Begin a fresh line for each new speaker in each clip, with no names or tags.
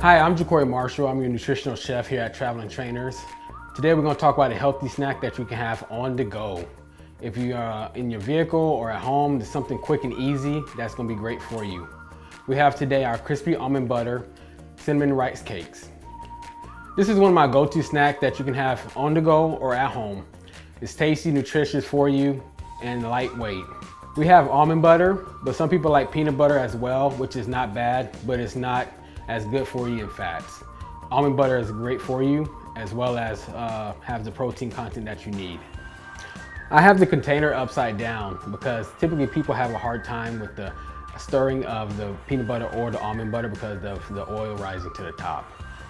Hi, I'm Jacory Marshall. I'm your nutritional chef here at Traveling Trainers. Today we're going to talk about a healthy snack that you can have on the go. If you are in your vehicle or at home, there's something quick and easy that's going to be great for you. We have today our crispy almond butter cinnamon rice cakes. This is one of my go-to snacks that you can have on the go or at home. It's tasty, nutritious for you, and lightweight. We have almond butter, but some people like peanut butter as well, which is not bad, but it's not as good for you in fats. Almond butter is great for you, as well as have the protein content that you need. I have the container upside down because typically people have a hard time with the stirring of the peanut butter or the almond butter because of the oil rising to the top.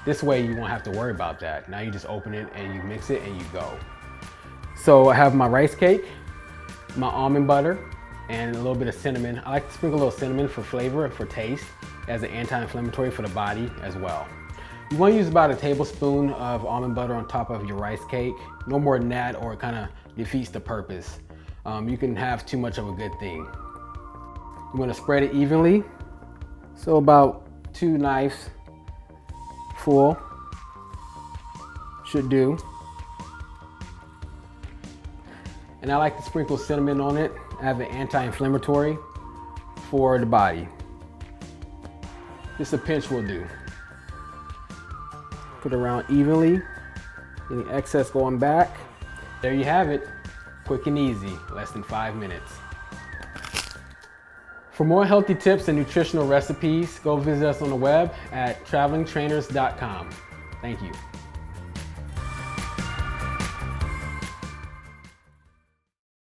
This way you won't have to worry about that. Now you just open it and you mix it and you go. So I have my rice cake, my almond butter, and a little bit of cinnamon. I like to sprinkle a little cinnamon for flavor and for taste as an anti-inflammatory for the body as well. You want to use about a tablespoon of almond butter on top of your rice cake. No more than that or it kind of defeats the purpose. You can have too much of a good thing. You want to spread it evenly. So about 2 knives full should do. And I like to sprinkle cinnamon on it as an anti-inflammatory for the body. Just a pinch will do. Put it around evenly, any excess going back. There you have it, quick and easy, less than 5 minutes. For more healthy tips and nutritional recipes, go visit us on the web at travelingtrainers.com. Thank you.